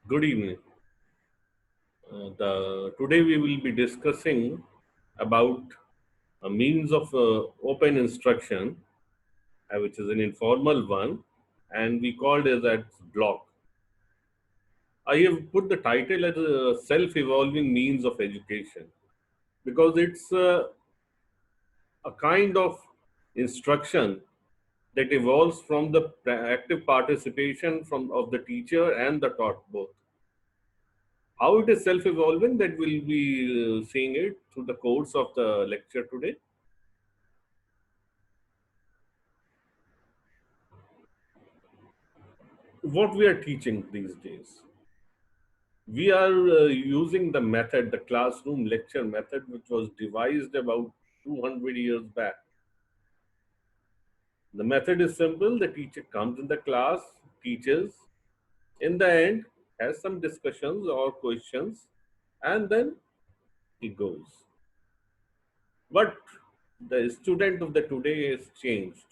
Good evening. Today we will be discussing about a means of open instruction, which is an informal one, and we called it as block. I have put the title as a self-evolving means of education because it's a kind of instruction that evolves from the active participation from of the teacher and the taught both. How it is self-evolving, that we'll be seeing it through the course of the lecture today. What we are teaching these days, we are using the method, the classroom lecture method, which was devised about 200 years back. The method is simple. The teacher comes in the class, teaches, in the end has some discussions or questions, and then he goes. But the student of the today has changed.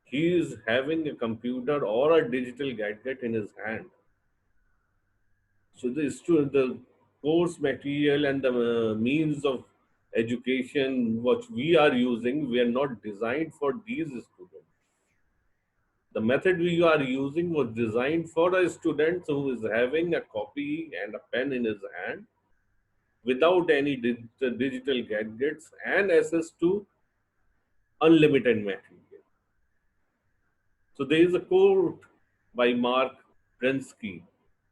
He is having a computer or a digital gadget in his hand. So the course material and the means of education what we are using, we are not designed for these students. The method we are using was designed for a student who is having a copy and a pen in his hand without any digital gadgets and access to unlimited material. So there is a quote by Mark Prensky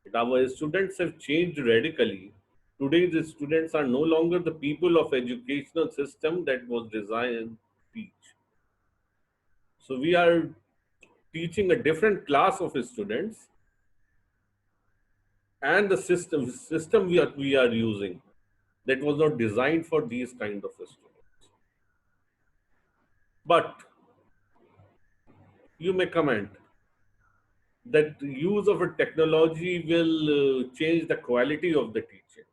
that our students have changed radically. Today, the students are no longer the people of educational system that was designed to teach. So we are teaching a different class of students, and the system we are using that was not designed for these kind of students. But you may comment that the use of a technology will change the quality of the teaching.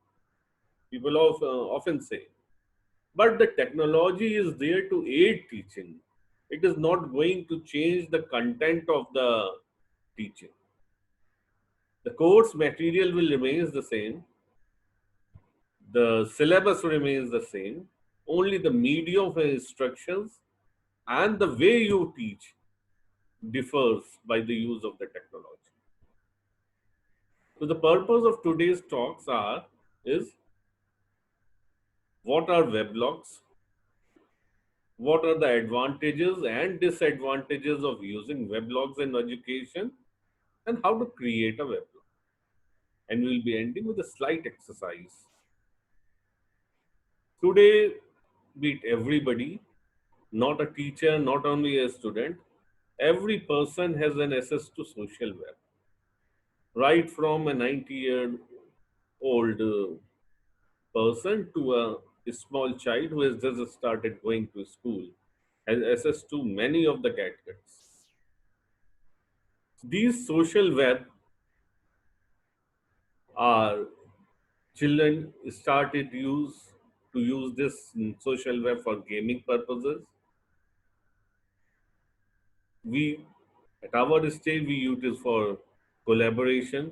People often say, but the technology is there to aid teaching. It is not going to change the content of the teaching. The course material will remain the same. The syllabus remains the same. Only the medium of instructions and the way you teach differs by the use of the technology. So the purpose of today's talks is what are weblogs, what are the advantages and disadvantages of using weblogs in education, and how to create a weblog. And we'll be ending with a slight exercise. Today, be it everybody, not a teacher, not only a student, every person has an access to social web. Right from a 90-year-old person to a small child who has just started going to school has access to many of the gadgets. These social web are children started to use this social web for gaming purposes. We at our stage we use it for collaboration.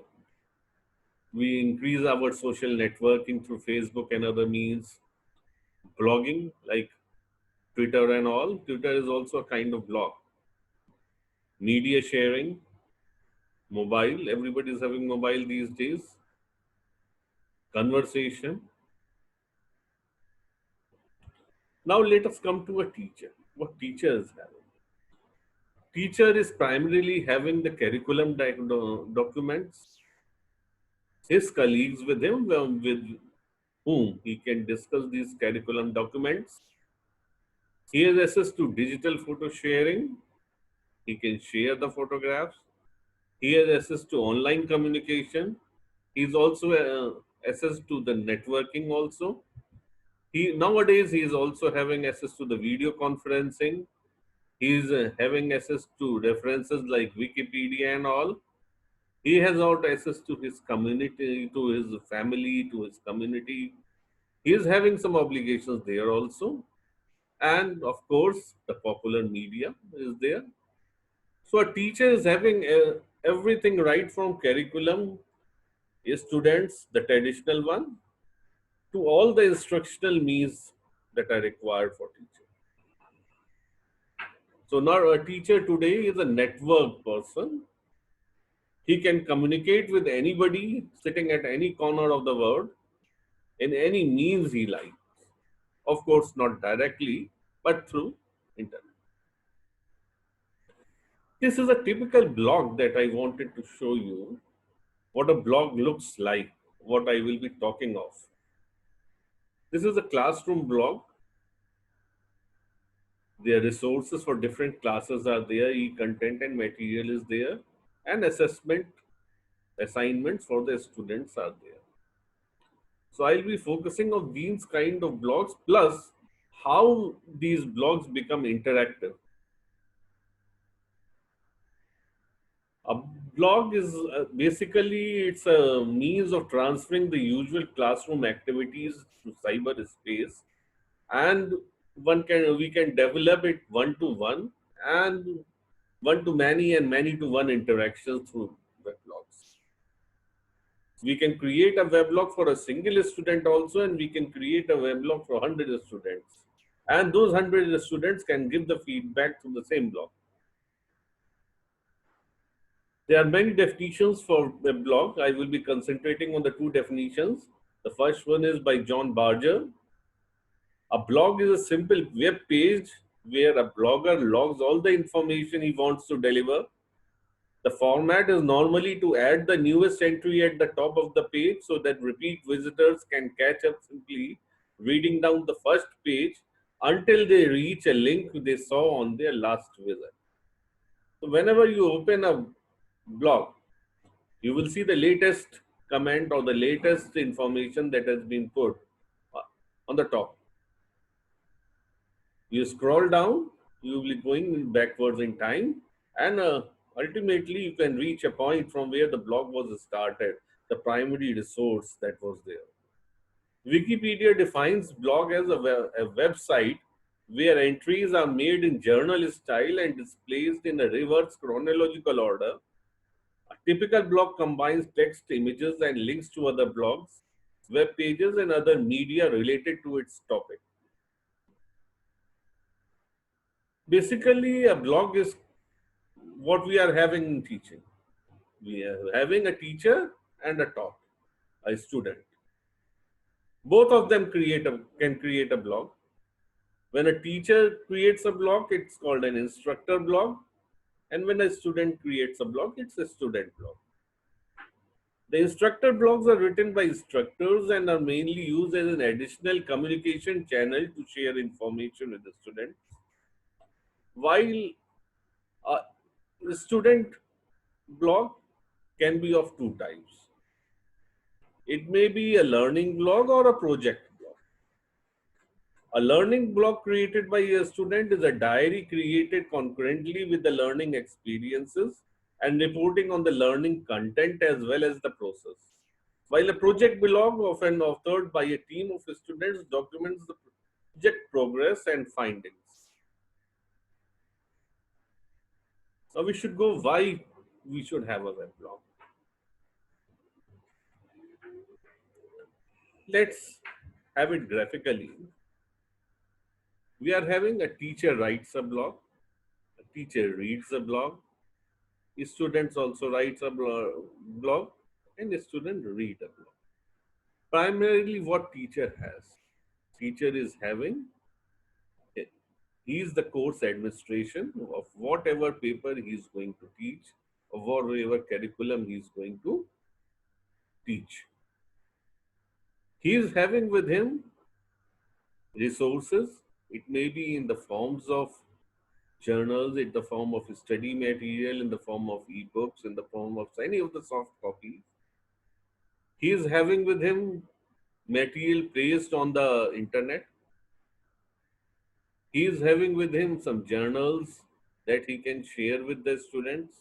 We increase our social networking through Facebook and other means. Blogging like Twitter and all. Twitter is also a kind of blog. Media sharing, mobile. Everybody is having mobile these days. Conversation. Now let us come to a teacher. What teacher is having? Teacher is primarily having the curriculum documents, his colleagues with him, with whom he can discuss these curriculum documents. He has access to digital photo sharing. He can share the photographs. He has access to online communication. He's also access to the networking also. He nowadays he is also having access to the video conferencing. He is having access to references like Wikipedia and all. He has out access to his community, to his family, to his community. He is having some obligations there also. And of course, the popular media is there. So a teacher is having everything right from curriculum students, the traditional one, to all the instructional means that are required for teaching. So now a teacher today is a network person. He can communicate with anybody sitting at any corner of the world in any means he likes. Of course, not directly, but through internet. This is a typical blog that I wanted to show you what a blog looks like, what I will be talking of. This is a classroom blog. Their resources for different classes are there, e-content and material is there, and assessment assignments for the students are there. So I'll be focusing on these kind of blogs plus how these blogs become interactive. A blog is basically it's a means of transferring the usual classroom activities to cyberspace, and we can develop it one to one and one to many and many to one interactions through weblogs. We can create a weblog for a single student also, and we can create a weblog for 100 students. And those 100 students can give the feedback to the same blog. There are many definitions for weblog. I will be concentrating on the two definitions. The first one is by John Barger. A blog is a simple web page where a blogger logs all the information he wants to deliver. The format is normally to add the newest entry at the top of the page so that repeat visitors can catch up simply reading down the first page until they reach a link they saw on their last visit. So whenever you open a blog, you will see the latest comment or the latest information that has been put on the top. You scroll down, you will be going backwards in time, and ultimately you can reach a point from where the blog was started, the primary resource that was there. Wikipedia defines blog as a website where entries are made in journal style and displayed in a reverse chronological order. A typical blog combines text, images, and links to other blogs, web pages, and other media related to its topic. Basically, a blog is what we are having in teaching. We are having a teacher and a taught, a student. Both of them can create a blog. When a teacher creates a blog, it's called an instructor blog. And when a student creates a blog, it's a student blog. The instructor blogs are written by instructors and are mainly used as an additional communication channel to share information with the students. While a student blog can be of two types. It may be a learning blog or a project blog. A learning blog created by a student is a diary created concurrently with the learning experiences and reporting on the learning content as well as the process. While a project blog, often authored by a team of students, documents the project progress and findings. Now we should go why we should have a web blog. Let's have it graphically. We are having a teacher writes a blog, a teacher reads a blog, students also writes a blog, and a student read a blog. Primarily what teacher has. Teacher is having, he is the course administration of whatever paper he is going to teach or whatever curriculum he is going to teach. He is having with him resources. It may be in the forms of journals, in the form of study material, in the form of ebooks, in the form of any of the soft copies. He is having with him material placed on the internet. He is having with him some journals that he can share with the students.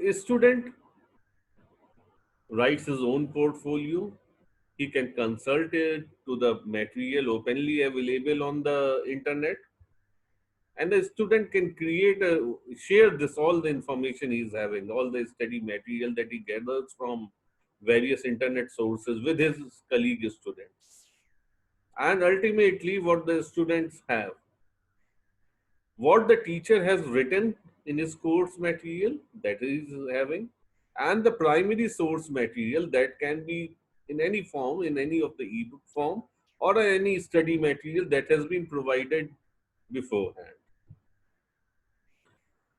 A student writes his own portfolio. He can consult it to the material openly available on the internet. And the student can share this, all the information he's having, all the study material that he gathers from various internet sources with his colleague students. And ultimately, what the students have, what the teacher has written in his course material that he is having, and the primary source material that can be in any form, in any of the ebook form, or any study material that has been provided beforehand.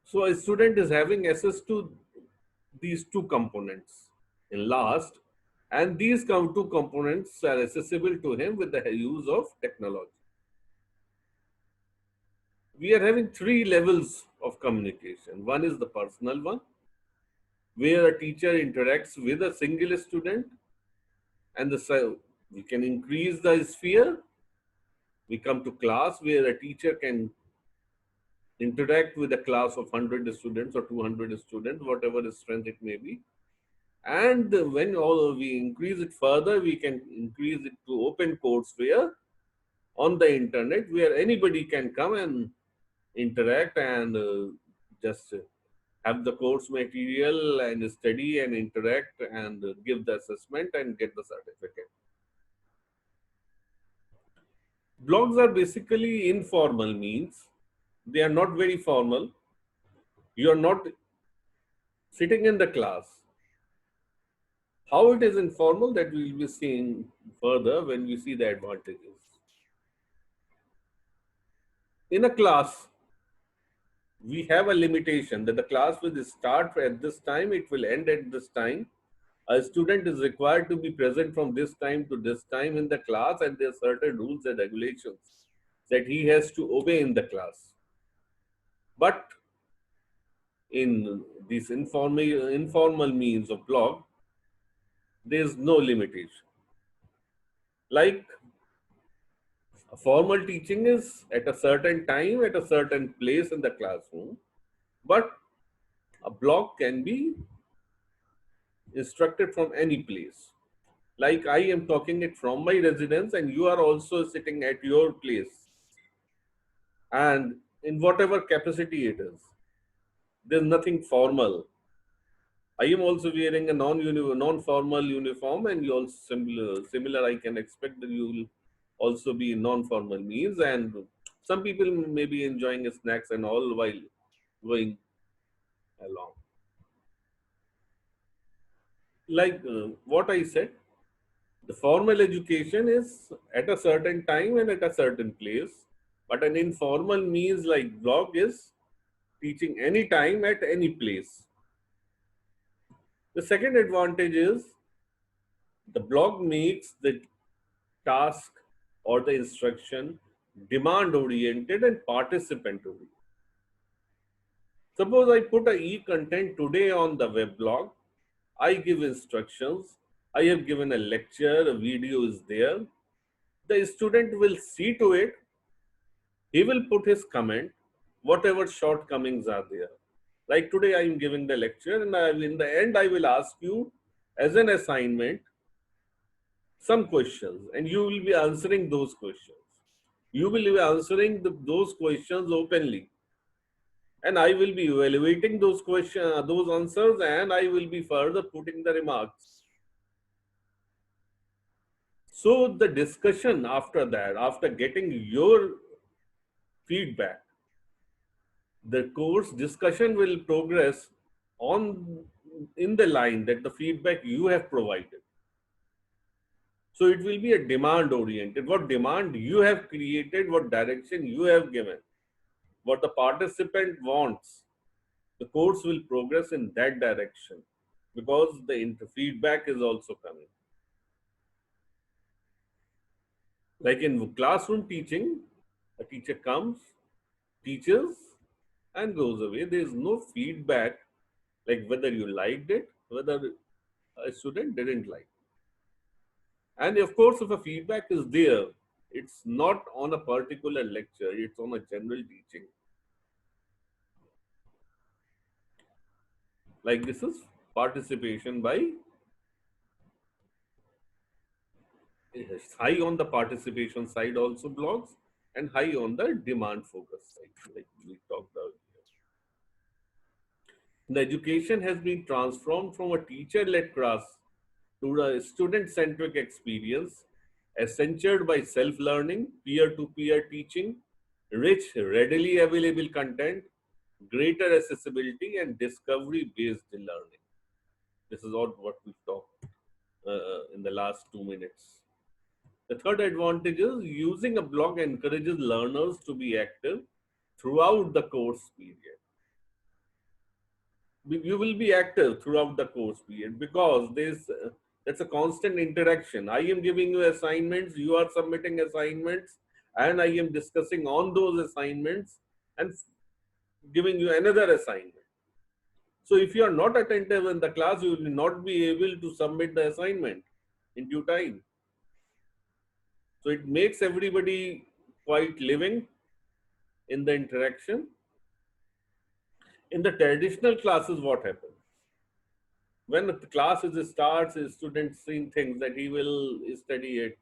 So a student is having access to these two components in last, and these two components are accessible to him with the use of technology. We are having three levels of communication. One is the personal one, where a teacher interacts with a single student, and we can increase the sphere. We come to class, where a teacher can interact with a class of 100 students or 200 students, whatever the strength it may be. And when we increase it further, we can increase it to open courseware on the internet, where anybody can come and interact and just have the course material and study and interact and give the assessment and get the certificate. Blogs are basically informal means. They are not very formal. You are not sitting in the class. How it is informal, that we will be seeing further when we see the advantages. In a class, we have a limitation that the class will start at this time, it will end at this time. A student is required to be present from this time to this time in the class, and there are certain rules and regulations that he has to obey in the class. But in these informal means of blog, there is no limitation. Like a formal teaching is at a certain time, at a certain place in the classroom, but a blog can be instructed from any place. Like I am talking it from my residence, and you are also sitting at your place, and in whatever capacity it is, there's nothing formal. I am also wearing a non-formal uniform, and you also similar. I can expect that you will also be in non-formal means, and some people may be enjoying snacks and all while going along. Like what I said, the formal education is at a certain time and at a certain place, but an informal means like blog is teaching any time at any place. The second advantage is the blog makes the task or the instruction demand oriented and participant oriented. Suppose I put a e-content today on the web blog, I give instructions, I have given a lecture, a video is there. The student will see to it, he will put his comment, whatever shortcomings are there. Like today I am giving the lecture, and in the end I will ask you as an assignment some questions, and you will be answering those questions. You will be answering those questions openly, and I will be evaluating those questions, those answers, and I will be further putting the remarks. So the discussion after that, after getting your feedback, the course discussion will progress on in the line that the feedback you have provided. So it will be a demand oriented. What demand you have created, what direction you have given, what the participant wants, the course will progress in that direction, because the feedback is also coming. Like in classroom teaching, a teacher comes, teaches, and goes away. There is no feedback like whether you liked it, whether a student didn't like. And of course, if a feedback is there, it's not on a particular lecture, it's on a general teaching. Like this is participation by high on the participation side also blogs, and high on the demand focus side, like we talked about. The education has been transformed from a teacher-led class to a student-centric experience, accentured by self-learning, peer-to-peer teaching, rich, readily available content, greater accessibility, and discovery-based learning. This is all what we talked in the last 2 minutes. The third advantage is using a blog encourages learners to be active throughout the course period. You will be active throughout the course period because there's that's a constant interaction. I am giving you assignments, you are submitting assignments, and I am discussing on those assignments and giving you another assignment. So if you are not attentive in the class, you will not be able to submit the assignment in due time. So it makes everybody quite living in the interaction. In the traditional classes, what happens? When the class starts, students seeing things that he will study it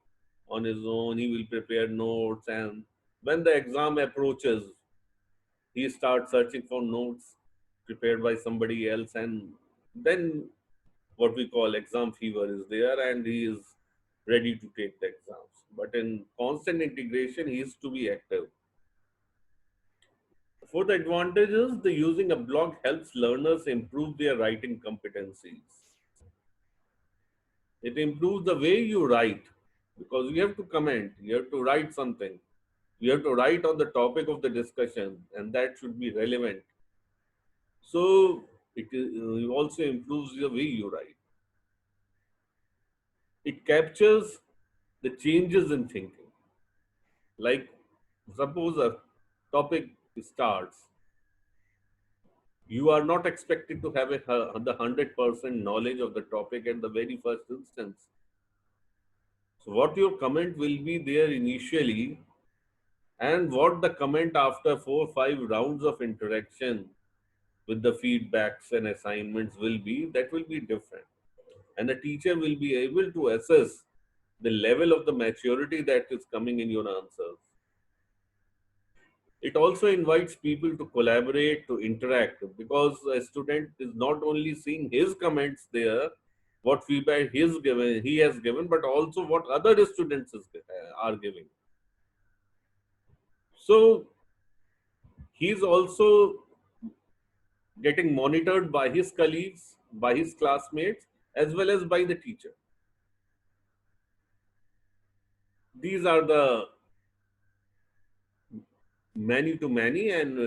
on his own, he will prepare notes, and when the exam approaches, he starts searching for notes prepared by somebody else, and then what we call exam fever is there, and he is ready to take the exams. But in constant integration, he is to be active. For the advantages, the using a blog helps learners improve their writing competencies. It improves the way you write because you have to comment, you have to write something, you have to write on the topic of the discussion, and that should be relevant. So it also improves the way you write. It captures the changes in thinking. Like, suppose a topic starts, you are not expected to have the 100% knowledge of the topic at the very first instance. So what your comment will be there initially and what the comment after 4 or 5 rounds of interaction with the feedbacks and assignments will be, that will be different. And the teacher will be able to assess the level of the maturity that is coming in your answers. It also invites people to collaborate, to interact, because a student is not only seeing his comments there, what feedback he has given, but also what other students are giving. So he's also getting monitored by his colleagues, by his classmates, as well as by the teacher. These are the many to many and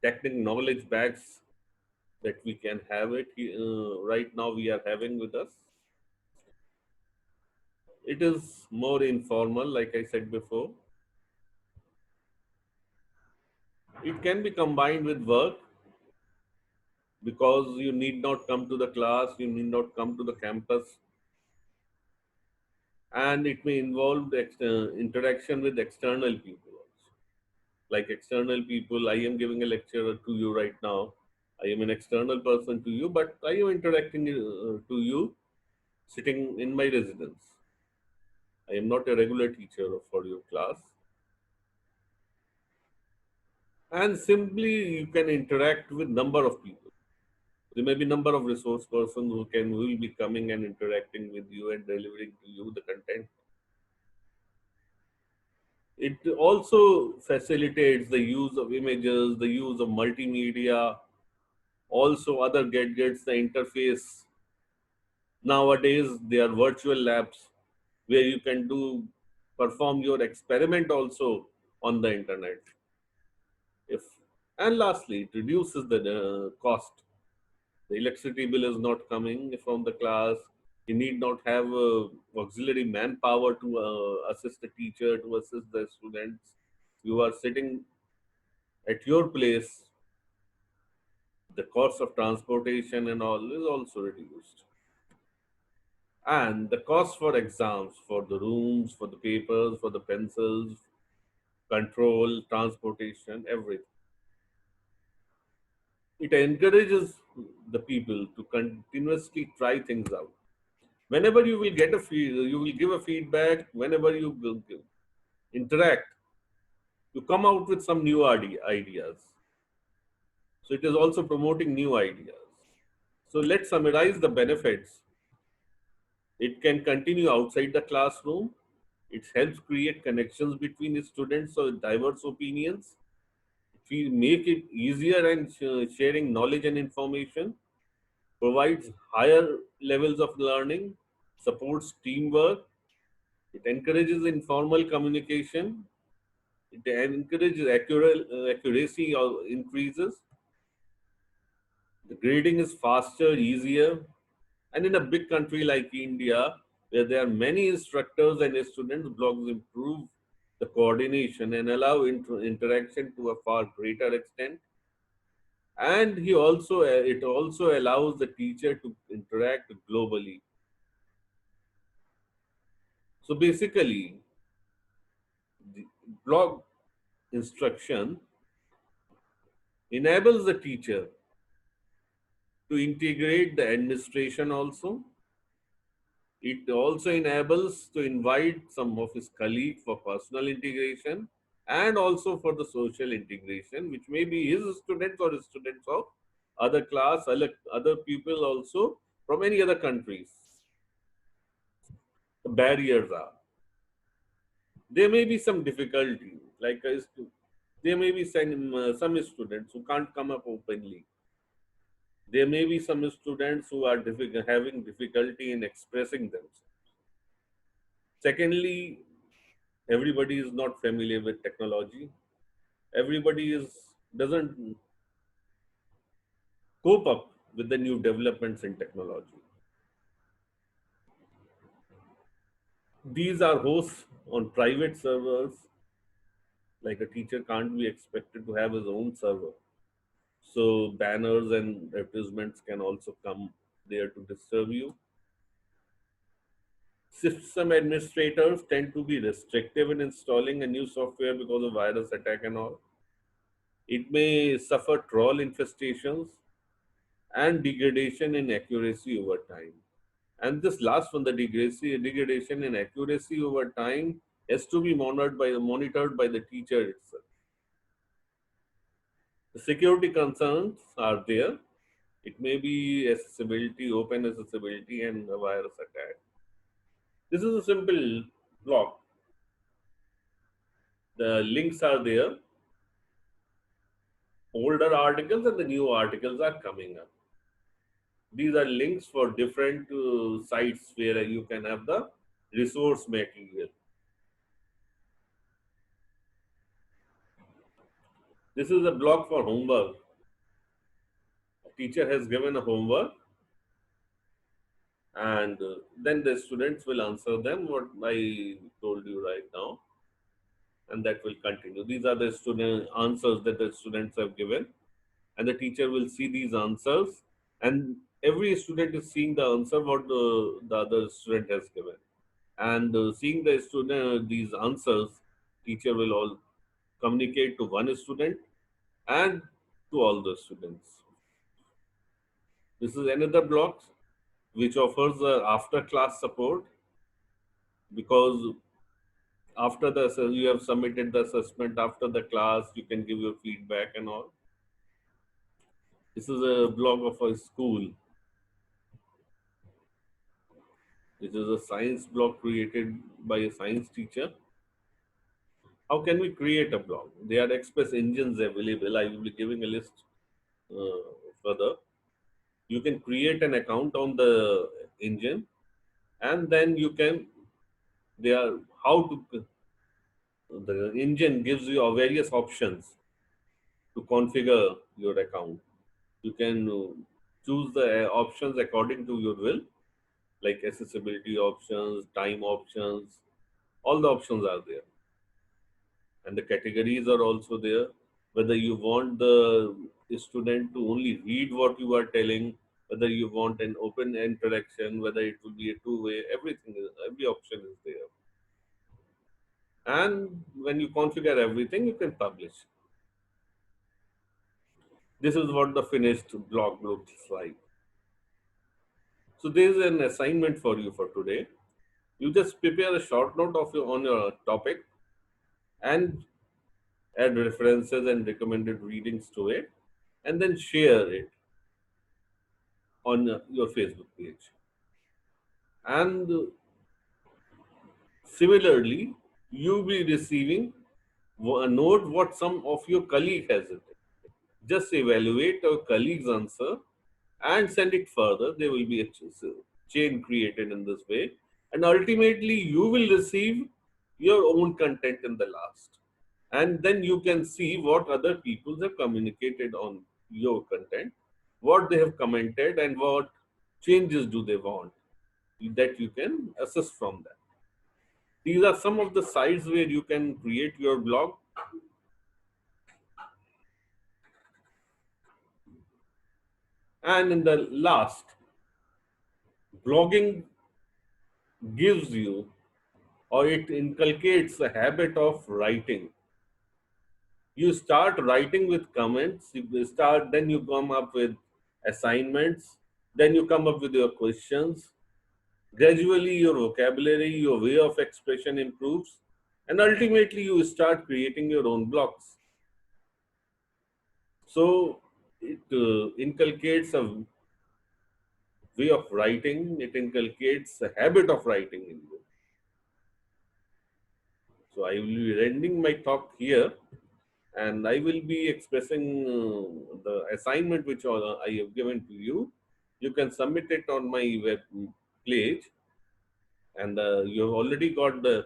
technical knowledge bags that we can have it right now we are having with us. It is more informal, like I said before. It can be combined with work because you need not come to the class, you need not come to the campus, and it may involve interaction with external people also. Like external people, I am giving a lecture to you right now. I am an external person to you, but I am interacting to you sitting in my residence. I am not a regular teacher for your class. And simply you can interact with number of people. There may be number of resource persons who will be coming and interacting with you and delivering to you the content. It also facilitates the use of images, the use of multimedia, also other gadgets, the interface. Nowadays, there are virtual labs where you can perform your experiment also on the internet. If and lastly, it reduces the cost. The electricity bill is not coming from the class. You need not have auxiliary manpower to assist the teacher, to assist the students. You are sitting at your place. The cost of transportation and all is also reduced. And the cost for exams, for the rooms, for the papers, for the pencils, control, transportation, everything. It encourages the people to continuously try things out. Whenever you will get you will give a feedback whenever you will give. interact, to come out with some new ideas. So it is also promoting new ideas. So let's summarize the benefits. It can continue outside the classroom. It helps create connections between students of diverse opinions. We make it easier and sharing knowledge and information, provides higher levels of learning, supports teamwork, it encourages informal communication, it encourages accuracy or increases, the grading is faster, easier, and in a big country like India, where there are many instructors and students, blogs improve the coordination and allow interaction to a far greater extent. And it also allows the teacher to interact globally. So basically, the blog instruction enables the teacher to integrate the administration also. It also enables to invite some of his colleagues for personal integration and also for the social integration, which may be his students or students of other class, other people also from any other countries. The barriers are, there may be some difficulty, like there may be some students who can't come up openly. There may be some students who are having difficulty in expressing themselves. Secondly, everybody is not familiar with technology. Everybody is doesn't cope up with the new developments in technology. These are hosts on private servers. Like a teacher can't be expected to have his own server. So banners and advertisements can also come there to disturb you. System administrators tend to be restrictive in installing a new software because of virus attack and all. It may suffer troll infestations and degradation in accuracy over time. And this last one, the degradation in accuracy over time, has to be monitored by the teacher itself. The security concerns are there. It may be accessibility, open accessibility, and a virus attack. This is a simple block. The links are there. Older articles and the new articles are coming up. These are links for different sites where you can have the resource material. This is a block for homework. A teacher has given a homework, and then the students will answer them what I told you right now, and that will continue. These are the student answers that the students have given, and the teacher will see these answers, and every student is seeing the answer what the other student has given, and seeing the student these answers, teacher will all communicate to one student and to all the students. This is another block which offers after class support, because after you have submitted the assessment, after the class you can give your feedback and all. This is a blog of a school. This is a science blog created by a science teacher. How can we create a blog? There are express engines available. I will be giving a list uh, further. You can create an account on the engine, and then you can, they are how to, the engine gives you various options to configure your account. You can choose the options according to your will, like accessibility options, time options, all the options are there. And the categories are also there. Whether you want the student to only read what you are telling, whether you want an open interaction, whether it will be a two-way, every option is there. And when you configure everything, you can publish. This is what the finished blog looks like. So there is an assignment for you for today. You just prepare a short note of your on your topic, and add references and recommended readings to it, and then share it on your Facebook page. And similarly, you'll be receiving a note what some of your colleague has written. Just evaluate your colleague's answer and send it further. There will be a chain created in this way, and ultimately you will receive your own content in the last. And then you can see what other people have communicated on your content, what they have commented, and what changes do they want, that you can assess from that. These are some of the sites where you can create your blog. And in the last, blogging gives you, or it inculcates a habit of writing. You start writing with comments, you start, then you come up with assignments, then you come up with your questions. Gradually, your vocabulary, your way of expression improves, and ultimately, you start creating your own blogs. So, it inculcates a way of writing, it inculcates a habit of writing in you. So, I will be ending my talk here, and I will be expressing the assignment which I have given to you. You can submit it on my web page, and you have already got the